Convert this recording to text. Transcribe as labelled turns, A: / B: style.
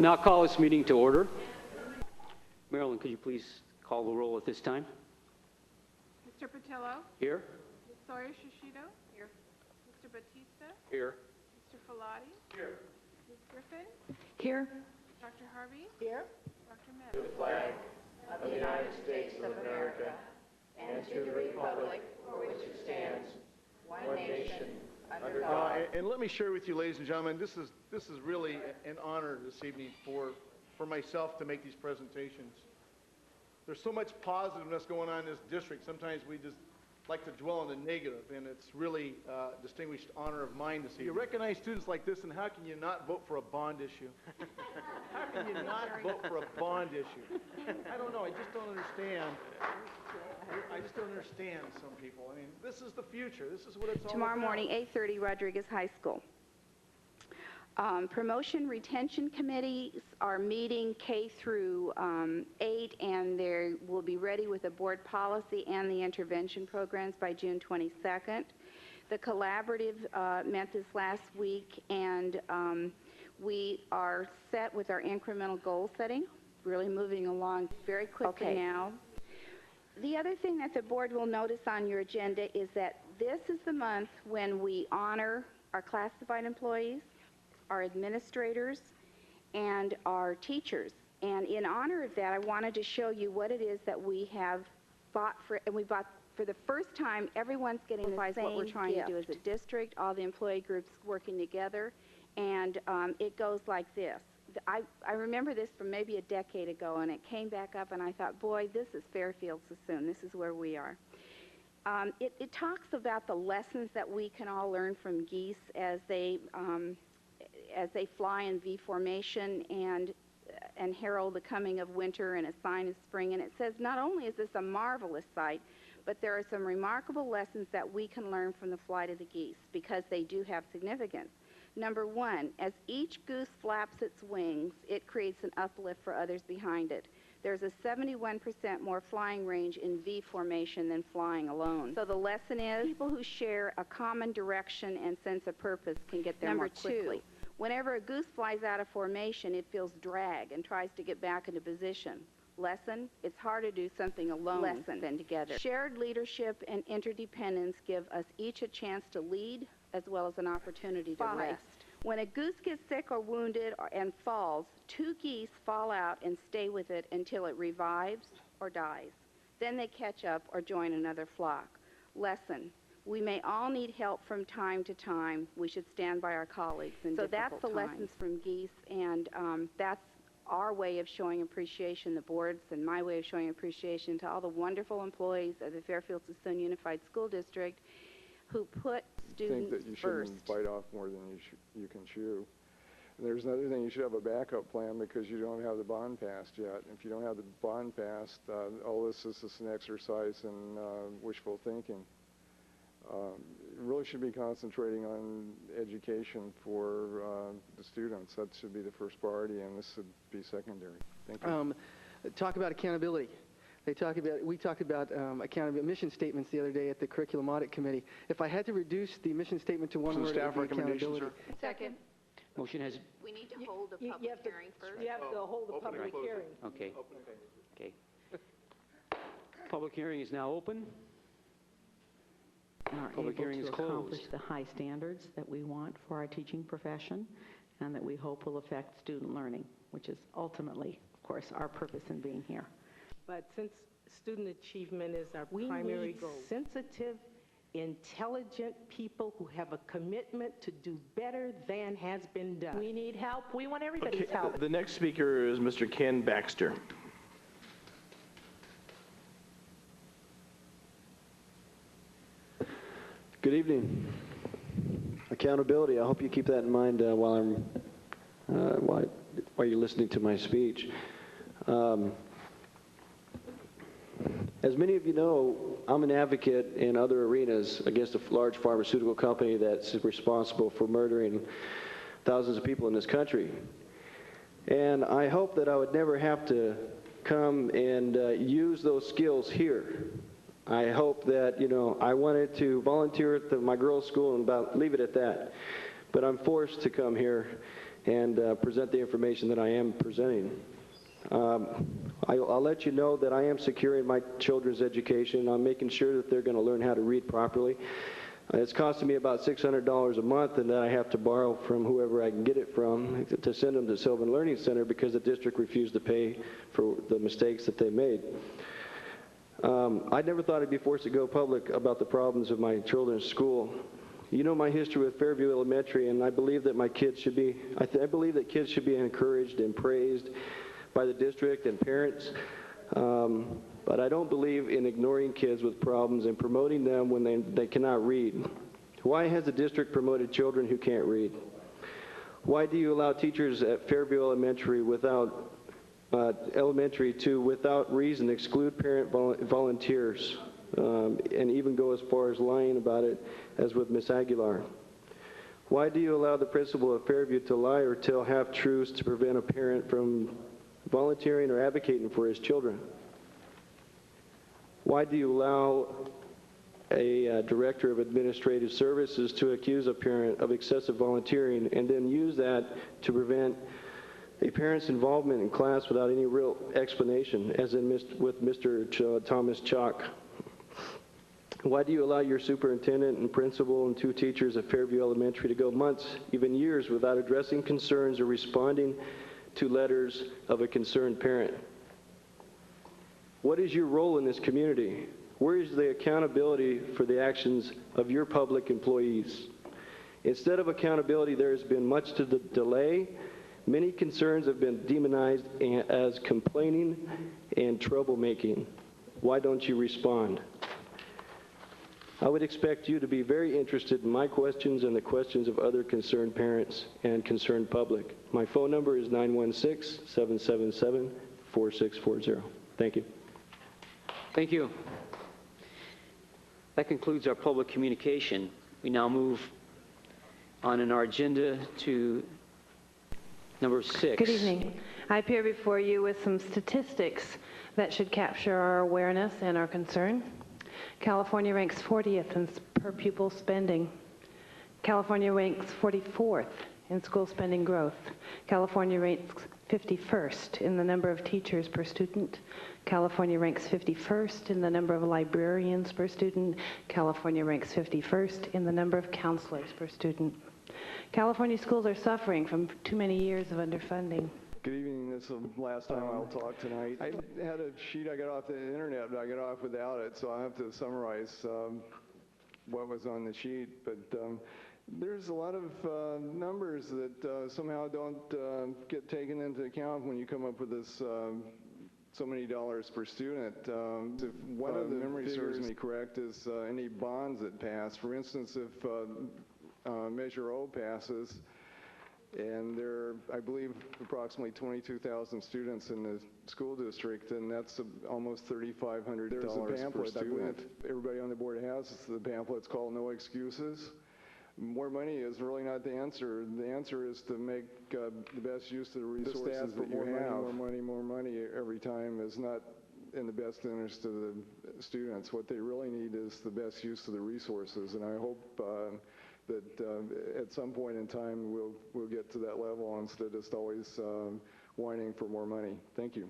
A: Now call this meeting to order. Marilyn, could you please call the roll at this time?
B: Mr. Patillo?
A: Here.
B: Ms. Sawyer-Shishido? Here. Mr. Batista?
A: Here.
B: Mr. Filati? Here. Ms. Griffin?
C: Here.
B: Dr. Harvey?
C: Here.
B: Dr. Meadows?
D: The flag of the United States of America and to the republic for which it stands, one nation, under God.
E: And let me share with you, ladies and gentlemen, this is really an honor this evening for myself to make these presentations. There's so much positiveness going on in this district. Sometimes we just like to dwell on the negative, and it's really a distinguished honor of mine this evening. You recognize students like this, and how can you not vote for a bond issue? How can you not vote for a bond issue? I don't know. I just don't understand. I just don't understand some people. I mean, this is the future. This is what it's all about.
C: Tomorrow morning, 8:30, Rodriguez High School. Promotion retention committees are meeting K through 8, and they will be ready with the board policy and the intervention programs by June 22nd. The collaborative met this last week, and we are set with our incremental goal setting, really moving along very quickly now. The other thing that the board will notice on your agenda is that this is the month when we honor our classified employees, our administrators, and our teachers. And in honor of that, I wanted to show you what it is that we have bought for, and we bought for the first time. Everyone's getting the same what we're trying to do as a district, all the employee groups working together, and it goes like this. I remember this from maybe a decade ago, and it came back up, and I thought, boy, this is Fairfield Suisun. This is where we are. It talks about the lessons that we can all learn from geese as they fly in V formation and herald the coming of winter and a sign of spring. And it says, not only is this a marvelous sight, but there are some remarkable lessons that we can learn from the flight of the geese, because they do have significance. Number one, as each goose flaps its wings, it creates an uplift for others behind it. There's a 71% more flying range in V formation than flying alone. So the lesson is, people who share a common direction and sense of purpose can get there more quickly. Number two, whenever a goose flies out of formation, it feels drag and tries to get back into position. Lesson, it's harder to do something alone than together. Shared leadership and interdependence give us each a chance to lead, as well as an opportunity to rest. When a goose gets sick or wounded and falls, 2 geese fall out and stay with it until it revives or dies. Then they catch up or join another flock. Lesson, we may all need help from time to time. We should stand by our colleagues in difficult times. So that's the lessons from geese, and that's our way of showing appreciation, the board's and my way of showing appreciation to all the wonderful employees of the Fairfield Suisun Unified School District who put students
F: first. I think that you shouldn't bite off more than you can chew. And there's another thing, you should have a backup plan, because you don't have the bond passed yet. If you don't have the bond passed, all this is just an exercise in wishful thinking. You really should be concentrating on education for the students. That should be the first priority, and this should be secondary. Thank you.
G: Talk about accountability. We talked about accountability mission statements the other day at the Curriculum Audit Committee. If I had to reduce the mission statement to one word, it would be accountability.
C: Second.
A: Motion has...
C: We need to hold a public hearing first.
H: You have to hold a public hearing.
A: Okay. Okay. Public hearing is now open.
I: Are
A: Public hearing is
I: able to
A: closed.
I: accomplish the high standards that we want for our teaching profession, and that we hope will affect student learning, which is ultimately, of course, our purpose in being here.
H: But since student achievement is our primary goal, sensitive, intelligent people who have a commitment to do better than has been done.
J: We need help. We want everybody's help.
D: The next speaker is Mr. Ken Baxter.
K: Good evening. Accountability. I hope you keep that in mind while you're listening to my speech. As many of you know, I'm an advocate in other arenas against a large pharmaceutical company that's responsible for murdering thousands of people in this country. And I hope that I would never have to come and use those skills here. I hope that, I wanted to volunteer at my girls' school and leave it at that. But I'm forced to come here and present the information that I am presenting. I'll let you know that I am securing my children's education. I'm making sure that they're going to learn how to read properly. It's costing me about $600 a month, and then I have to borrow from whoever I can get it from to send them to Sylvan Learning Center because the district refused to pay for the mistakes that they made. I never thought I'd be forced to go public about the problems of my children's school. You know my history with Fairfield Elementary, and I believe that my kids should be, I believe that kids should be encouraged and praised by the district and parents. But I don't believe in ignoring kids with problems and promoting them when they cannot read. Why has the district promoted children who can't read? Why do you allow teachers at Fairfield Elementary to, without reason, exclude parent volunteers and even go as far as lying about it, as with Ms. Aguilar? Why do you allow the principal of Fairview to lie or tell half-truths to prevent a parent from volunteering or advocating for his children? Why do you allow a director of administrative services to accuse a parent of excessive volunteering and then use that to prevent a parent's involvement in class without any real explanation, as in with Mr. Thomas Chalk? Why do you allow your superintendent and principal and 2 teachers at Fairview Elementary to go months, even years, without addressing concerns or responding to letters of a concerned parent? What is your role in this community? Where is the accountability for the actions of your public employees? Instead of accountability, there has been much to the delay. Many concerns have been demonized as complaining and troublemaking. Why don't you respond? I would expect you to be very interested in my questions and the questions of other concerned parents and concerned public. My phone number is 916-777-4640. Thank you.
A: Thank you. That concludes our public communication. We now move on in our agenda to number 6.
L: Good evening. I appear before you with some statistics that should capture our awareness and our concern. California ranks 40th in per pupil spending. California ranks 44th in school spending growth. California ranks 51st in the number of teachers per student. California ranks 51st in the number of librarians per student. California ranks 51st in the number of counselors per student. California schools are suffering from too many years of underfunding.
F: Good evening. This is the last time I'll talk tonight. I had a sheet I got off the internet, but I got off without it, so I have to summarize what was on the sheet. But there's a lot of numbers that somehow don't get taken into account when you come up with this so many dollars per student. If one of the memory serves me correct is any bonds that pass. For instance, if Measure O passes, and there are, I believe, approximately 22,000 students in the school district, and that's almost $3,500 per student. Everybody on the board has the pamphlet. It's called No Excuses. More money is really not the answer. The answer is to make the best use of the resources that you have. More money every time is not in the best interest of the students. What they really need is the best use of the resources, and I hope that at some point in time we'll get to that level instead of just always whining for more money. Thank you.